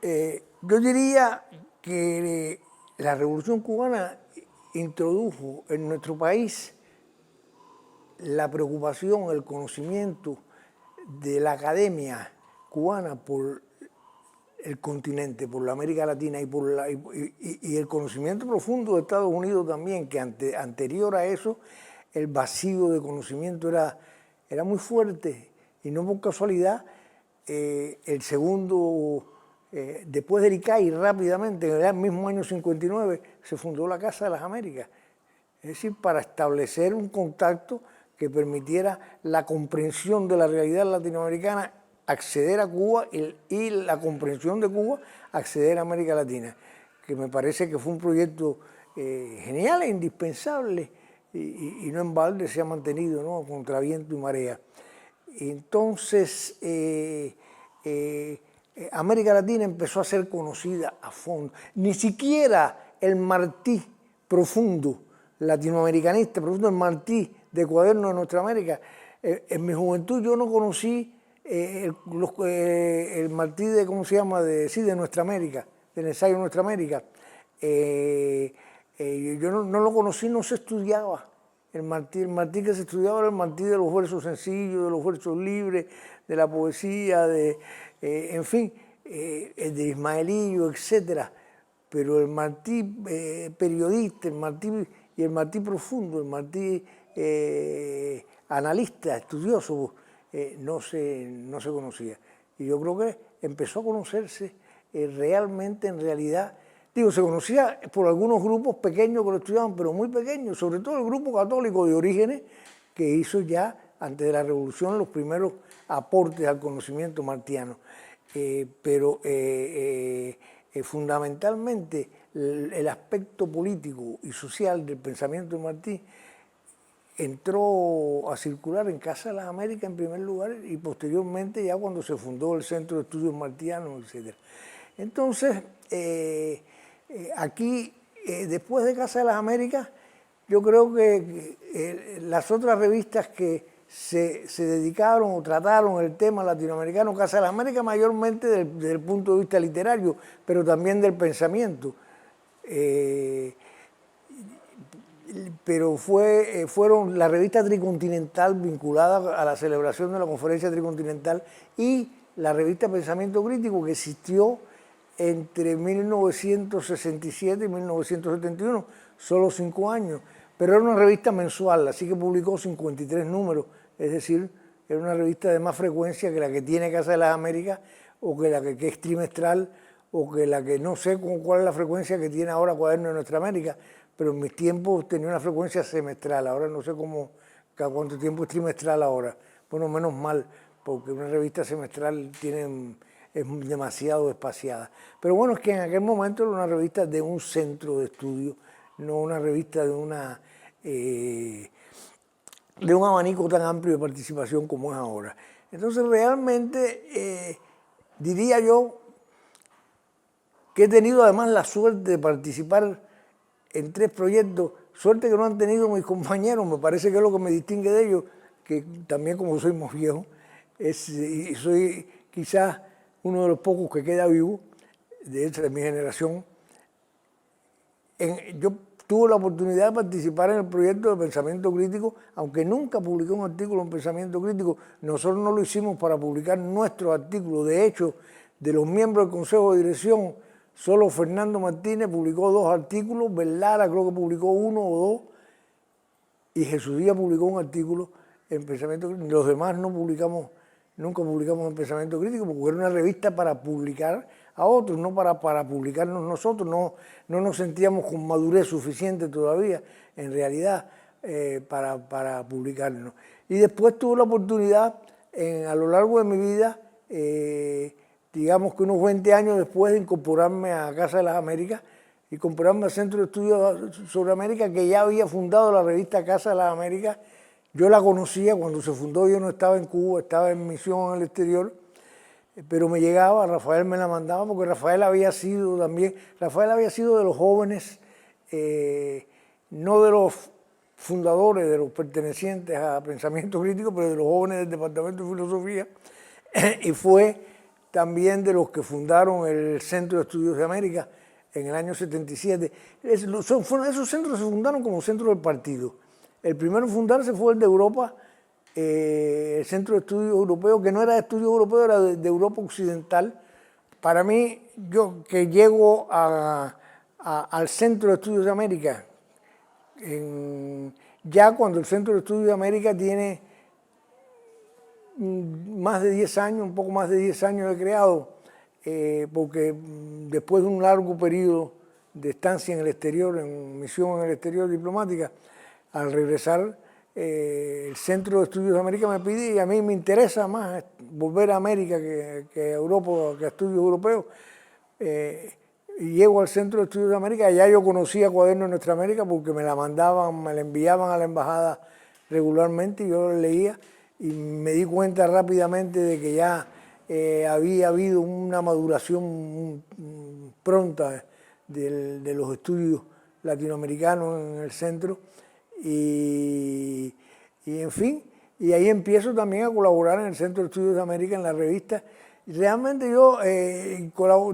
Yo diría que la Revolución Cubana introdujo en nuestro país la preocupación, el conocimiento de la academia cubana por el continente, por la América Latina y el conocimiento profundo de Estados Unidos también, que anterior a eso el vacío de conocimiento era muy fuerte y no por casualidad el segundo, después del ICAI rápidamente, en el mismo año 59, se fundó la Casa de las Américas, es decir, para establecer un contacto que permitiera la comprensión de la realidad latinoamericana, acceder a Cuba y la comprensión de Cuba, acceder a América Latina, que me parece que fue un proyecto genial e indispensable y no en balde se ha mantenido, ¿no?, contra viento y marea. Entonces, América Latina empezó a ser conocida a fondo. Ni siquiera el Martí profundo, latinoamericanista, profundo, el Martí de Cuaderno de Nuestra América. En mi juventud yo no conocí el Martí de, ¿cómo se llama?, de Nuestra América, del ensayo de Nuestra América. Yo no lo conocí, no se estudiaba. El Martí que se estudiaba era el Martí de los versos sencillos, de los versos libres, de la poesía, en fin, de Ismaelillo, etc. Pero el Martí periodista, el Martí profundo, el Martí analista, estudioso, no se conocía. Y yo creo que empezó a conocerse realmente, en realidad. Digo, se conocía por algunos grupos pequeños que lo estudiaban, pero muy pequeños, sobre todo el grupo católico de Orígenes, que hizo ya, antes de la Revolución, los primeros aportes al conocimiento martiano. Pero fundamentalmente el aspecto político y social del pensamiento de Martí entró a circular en Casa de las Américas en primer lugar y posteriormente ya cuando se fundó el Centro de Estudios Martianos, etc. Entonces, aquí, después de Casa de las Américas, yo creo que las otras revistas que se dedicaron o trataron el tema latinoamericano, Casa de las Américas mayormente desde el punto de vista literario, pero también del pensamiento, pero fueron la revista Tricontinental vinculada a la celebración de la Conferencia Tricontinental y la revista Pensamiento Crítico, que existió entre 1967 y 1971, solo 5 años, pero era una revista mensual, así que publicó 53 números, es decir, era una revista de más frecuencia que la que tiene Casa de las Américas, o que la que es trimestral, o que la que no sé cuál es la frecuencia que tiene ahora Cuaderno de Nuestra América, pero en mis tiempos tenía una frecuencia semestral, ahora no sé cada cuánto tiempo es trimestral ahora. Bueno, menos mal, porque una revista semestral es demasiado espaciada. Pero bueno, es que en aquel momento era una revista de un centro de estudio, no una revista de un abanico tan amplio de participación como es ahora. Entonces realmente diría yo que he tenido además la suerte de participar en 3 proyectos, suerte que no han tenido mis compañeros, me parece que es lo que me distingue de ellos, que también como soy más viejo, y soy quizás uno de los pocos que queda vivo, de mi generación. Yo tuve la oportunidad de participar en el proyecto de Pensamiento Crítico, aunque nunca publiqué un artículo en Pensamiento Crítico, nosotros no lo hicimos para publicar nuestros artículos. De hecho, de los miembros del Consejo de Dirección, solo Fernando Martínez publicó 2 artículos, Berlara creo que publicó 1 o 2, y Jesús Díaz publicó un artículo en Pensamiento Crítico. Los demás nunca publicamos en Pensamiento Crítico, porque era una revista para publicar a otros, no para publicarnos nosotros. No nos sentíamos con madurez suficiente todavía, en realidad, para publicarnos. Y después tuve la oportunidad, a lo largo de mi vida, digamos que unos 20 años después, de incorporarme a Casa de las Américas y incorporarme al Centro de Estudios sobre América, que ya había fundado la revista Casa de las Américas. Yo la conocía cuando se fundó, yo no estaba en Cuba, estaba en misión en el exterior, pero me llegaba, Rafael me la mandaba, porque Rafael había sido de los jóvenes, no de los fundadores, de los pertenecientes a Pensamiento Crítico, pero de los jóvenes del Departamento de Filosofía, y fue también de los que fundaron el Centro de Estudios de América en el año 77. Esos centros se fundaron como centro del partido. El primero en fundarse fue el de Europa, el Centro de Estudios Europeos, que no era de estudios europeos, era de Europa Occidental. Para mí, yo que llego al Centro de Estudios de América, ya cuando el Centro de Estudios de América tiene más de 10 años, un poco más de 10 años de creado, porque después de un largo periodo de estancia en el exterior, en misión en el exterior diplomática, al regresar, el Centro de Estudios de América me pide, y a mí me interesa más volver a América que a Europa, que a estudios europeos, y llego al Centro de Estudios de América. Ya yo conocía Cuaderno de Nuestra América porque me la mandaban, me la enviaban a la embajada regularmente y yo la leía, y me di cuenta rápidamente de que ya había habido una maduración pronta de los estudios latinoamericanos en el centro, y en fin, y ahí empiezo también a colaborar en el Centro de Estudios de América, en la revista. Realmente yo debo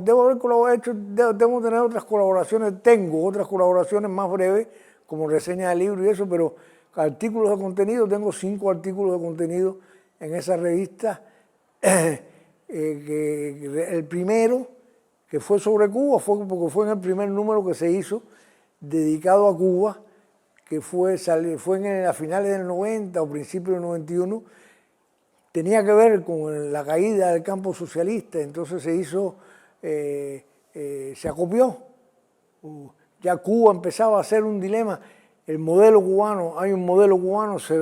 tener otras colaboraciones, tengo otras colaboraciones más breves, como reseñas de libros y eso, pero artículos de contenido, tengo 5 artículos de contenido en esa revista. El primero, que fue sobre Cuba, porque fue en el primer número que se hizo dedicado a Cuba, que fue a finales del 90 o principios del 91, tenía que ver con la caída del campo socialista. Entonces se hizo, se acopió. Ya Cuba empezaba a ser un dilema. El modelo cubano, hay un modelo cubano, se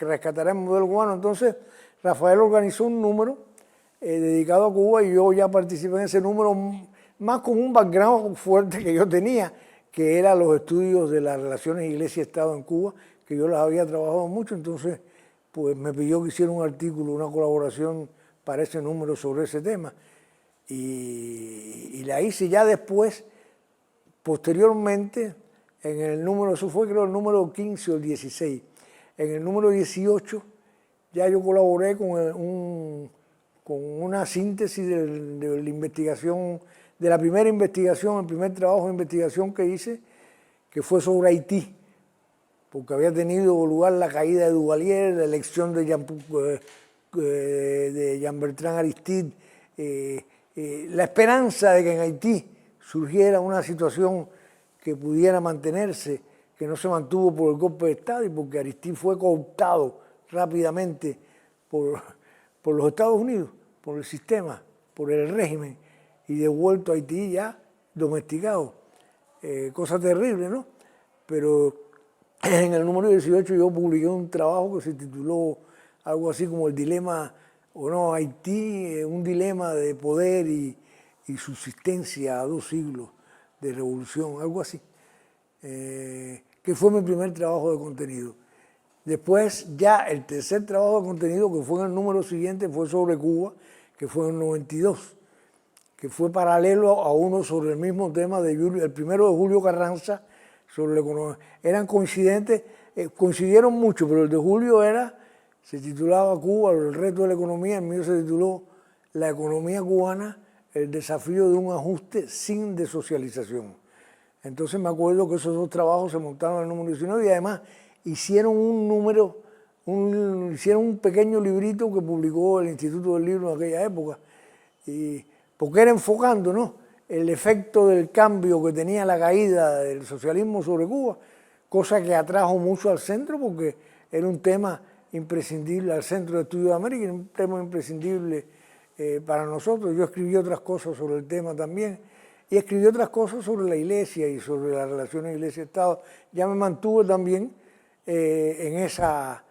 rescatará el modelo cubano. Entonces Rafael organizó un número dedicado a Cuba, y yo ya participé en ese número, más con un background fuerte que yo tenía, que era los estudios de las relaciones Iglesia-Estado en Cuba, que yo las había trabajado mucho. Entonces pues me pidió que hiciera un artículo, una colaboración para ese número sobre ese tema, y la hice ya después, posteriormente, en el número, eso fue creo el número 15 o el 16, en el número 18 ya yo colaboré con una síntesis de la investigación, de la primera investigación, el primer trabajo de investigación que hice, que fue sobre Haití, porque había tenido lugar la caída de Duvalier, la elección de Jean-Bertrand Aristide, la esperanza de que en Haití surgiera una situación que pudiera mantenerse, que no se mantuvo por el golpe de Estado y porque Aristide fue cooptado rápidamente por los Estados Unidos, por el sistema, por el régimen, y devuelto a Haití ya domesticado. Cosa terrible, ¿no? Pero en el número 18 yo publiqué un trabajo que se tituló algo así como El dilema, o no, Haití, un dilema de poder y subsistencia a 2 siglos de revolución, algo así, que fue mi primer trabajo de contenido. Después ya el tercer trabajo de contenido, que fue en el número siguiente, fue sobre Cuba, que fue en el 92, que fue paralelo a uno sobre el mismo tema de el primero de Julio Carranza, sobre la economía. Eran coincidentes, coincidieron mucho, pero el de Julio se titulaba Cuba, el reto de la economía. El mío se tituló La economía cubana, el desafío de un ajuste sin desocialización. Entonces me acuerdo que esos 2 trabajos se montaron en el número 19, y además hicieron hicieron un pequeño librito que publicó el Instituto del Libro en aquella época, porque era enfocando, ¿no?, el efecto del cambio que tenía la caída del socialismo sobre Cuba, cosa que atrajo mucho al centro porque era un tema imprescindible, al Centro de Estudios de América, era un tema imprescindible para nosotros. Yo escribí otras cosas sobre el tema también, y escribí otras cosas sobre la Iglesia y sobre las relaciones Iglesia-Estado. Ya me mantuve también en esas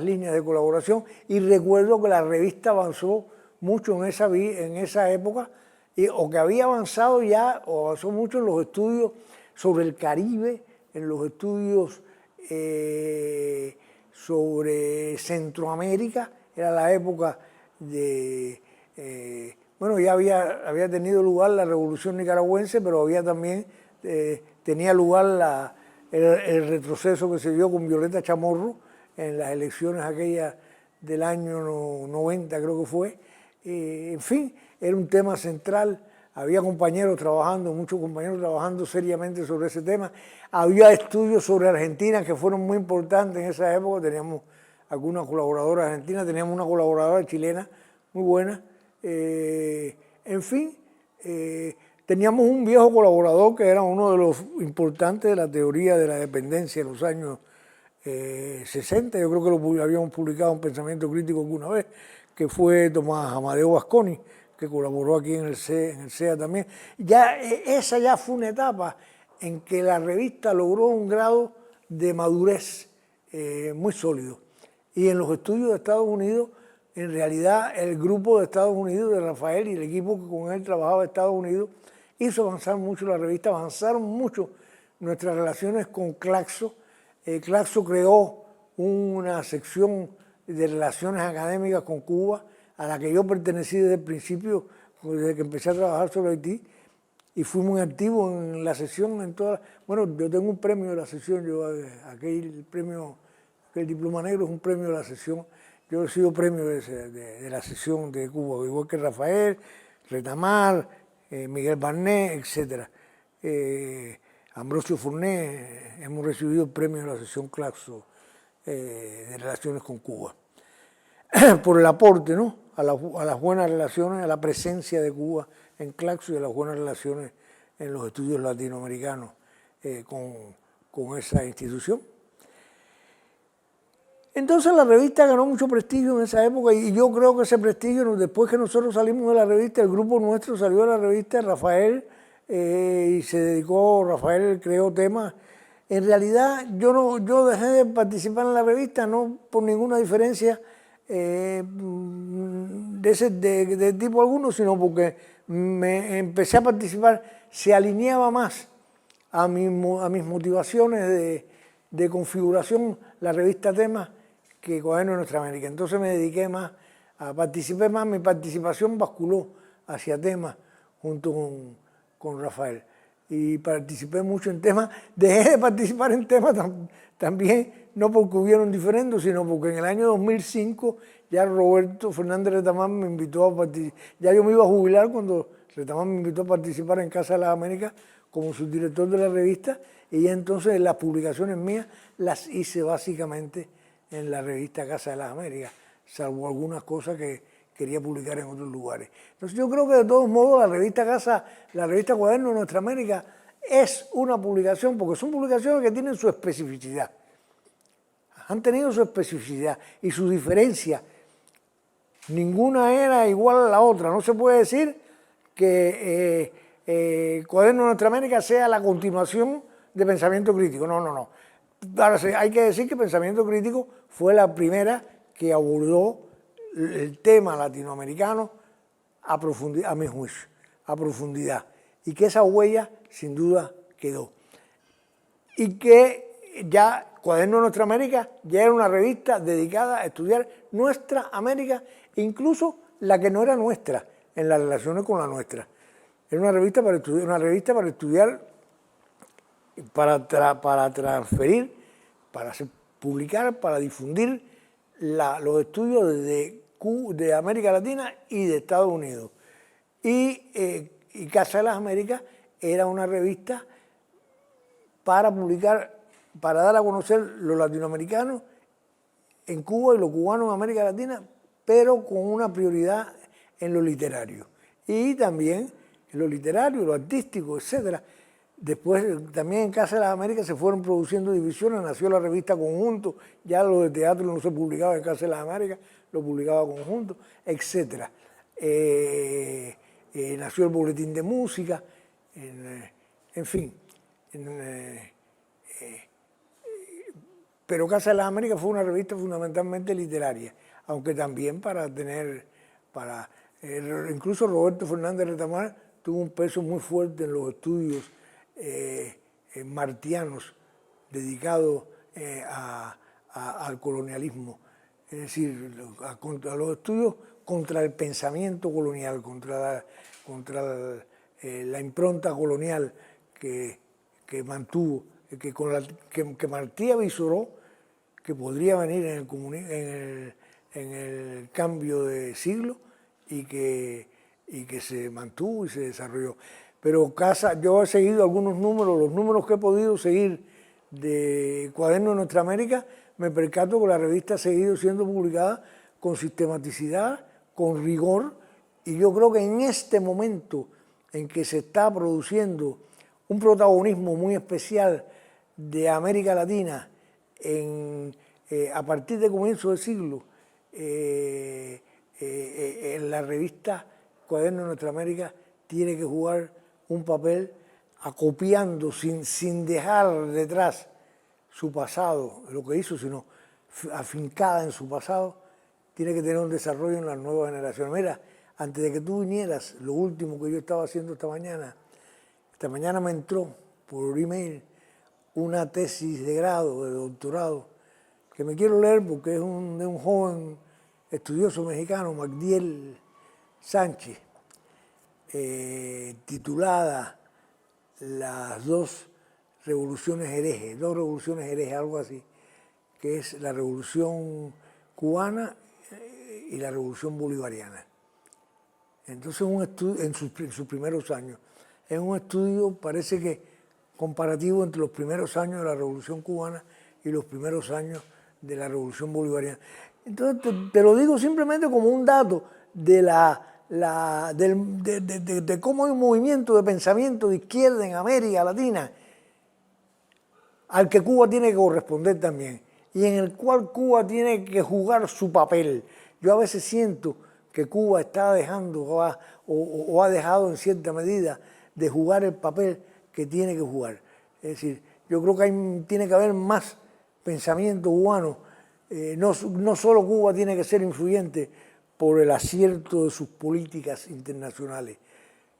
líneas de colaboración, y recuerdo que la revista avanzó mucho en esa época, o que había avanzado ya, o avanzó mucho en los estudios sobre el Caribe, en los estudios sobre Centroamérica. Era la época de, bueno, ya había tenido lugar la Revolución Nicaragüense, pero había también, tenía lugar el retroceso que se dio con Violeta Chamorro en las elecciones aquellas del año 90, creo que fue, en fin, era un tema central. Había compañeros trabajando, muchos compañeros trabajando seriamente sobre ese tema. Había estudios sobre Argentina que fueron muy importantes en esa época. Teníamos algunas colaboradoras argentinas, teníamos una colaboradora chilena muy buena. En fin, teníamos un viejo colaborador que era uno de los importantes de la teoría de la dependencia en los años 60. Yo creo que lo habíamos publicado en Pensamiento Crítico alguna vez, que fue Tomás Amadeo Vasconi, que colaboró aquí en el CEA también. Esa ya fue una etapa en que la revista logró un grado de madurez muy sólido. Y en los estudios de Estados Unidos, en realidad el grupo de Estados Unidos, de Rafael y el equipo que con él trabajaba en Estados Unidos, hizo avanzar mucho la revista, avanzaron mucho nuestras relaciones con Claxo. Claxo creó una sección de relaciones académicas con Cuba, a la que yo pertenecí desde el principio, desde que empecé a trabajar sobre Haití, y fui muy activo en la sesión, en todas. Bueno, yo tengo un premio de la sesión, aquel diploma negro es un premio de la sesión. Yo he sido premio de la sesión de Cuba, igual que Rafael, Retamar, Miguel Barnet, etc. Ambrosio Fournet, hemos recibido el premio de la sesión Claxo de relaciones con Cuba. Por el aporte, ¿no?, a las buenas relaciones, a la presencia de Cuba en Claxo y a las buenas relaciones en los estudios latinoamericanos con esa institución. Entonces la revista ganó mucho prestigio en esa época y yo creo que ese prestigio, después que nosotros salimos de la revista, el grupo nuestro salió de la revista, Rafael, y se dedicó, Rafael creó temas. En realidad yo dejé de participar en la revista no por ninguna diferencia de tipo alguno, sino porque me empecé a participar, se alineaba más a mis motivaciones de configuración la revista Temas que Cuaderno de Nuestra América. Entonces me dediqué más, participé más, mi participación basculó hacia Temas junto con Rafael. Y participé mucho en Temas, dejé de participar en Temas también, no porque hubiera un diferendo, sino porque en el año 2005 ya Roberto Fernández Retamar me invitó a participar. Ya yo me iba a jubilar cuando Retamar me invitó a participar en Casa de las Américas como subdirector de la revista, y ya entonces las publicaciones mías las hice básicamente en la revista Casa de las Américas, salvo algunas cosas que quería publicar en otros lugares. Entonces yo creo que de todos modos la revista Cuaderno de Nuestra América es una publicación, porque son publicaciones que tienen su especificidad. Han tenido su especificidad y su diferencia. Ninguna era igual a la otra. No se puede decir que Cuaderno de Nuestra América sea la continuación de Pensamiento Crítico. No, no, no. Ahora, hay que decir que Pensamiento Crítico fue la primera que abordó el tema latinoamericano a profundidad, a mi juicio, a profundidad. Y que esa huella, sin duda, quedó. Y que ya Cuaderno de Nuestra América ya era una revista dedicada a estudiar nuestra América, incluso la que no era nuestra, en las relaciones con la nuestra. Era una revista para estudiar, para transferir, para publicar, para difundir los estudios de América Latina y de Estados Unidos. Y Casa de las Américas era una revista para publicar, para dar a conocer los latinoamericanos en Cuba y los cubanos en América Latina, pero con una prioridad en lo literario. Y también en lo literario, lo artístico, etc. Después también en Casa de las Américas se fueron produciendo divisiones, nació la revista Conjunto, ya lo de teatro no se publicaba en Casa de las Américas, lo publicaba Conjunto, etc. Nació el Boletín de Música, en fin. Pero Casa de las Américas fue una revista fundamentalmente literaria, aunque también incluso Roberto Fernández Retamar tuvo un peso muy fuerte en los estudios martianos dedicados al colonialismo, es decir, a los estudios contra el pensamiento colonial, contra la impronta colonial que mantuvo, que Martí avisoró que podría venir en el cambio de siglo, y que se mantuvo y se desarrolló. Pero yo he seguido algunos números, los números que he podido seguir de Cuaderno de Nuestra América, me percato que la revista ha seguido siendo publicada con sistematicidad, con rigor, y yo creo que en este momento en que se está produciendo un protagonismo muy especial de América Latina a partir de comienzo del siglo, en la revista Cuaderno de Nuestra América tiene que jugar un papel acopiando sin dejar detrás su pasado, lo que hizo, sino afincada en su pasado, tiene que tener un desarrollo en las nuevas generaciones. Mira, antes de que tú vinieras, lo último que yo estaba haciendo esta mañana me entró por email una tesis de grado, de doctorado, que me quiero leer porque es de un joven estudioso mexicano, Magdiel Sánchez, titulada Las dos revoluciones herejes, algo así, que es la revolución cubana y la revolución bolivariana. Entonces, un estudio, en sus primeros años, es un estudio, parece que comparativo entre los primeros años de la revolución cubana y los primeros años de la revolución bolivariana. Entonces, te lo digo simplemente como un dato de de cómo hay un movimiento de pensamiento de izquierda en América Latina al que Cuba tiene que corresponder también y en el cual Cuba tiene que jugar su papel. Yo a veces siento que Cuba está dejando o ha dejado en cierta medida de jugar el papel que tiene que jugar. Es decir, yo creo que tiene que haber más pensamiento cubano. No solo Cuba tiene que ser influyente por el acierto de sus políticas internacionales,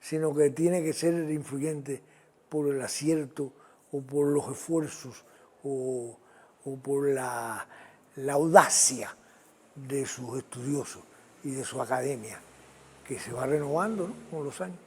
sino que tiene que ser influyente por el acierto o por los esfuerzos o por la audacia de sus estudiosos y de su academia, que se va renovando, ¿no?, con los años.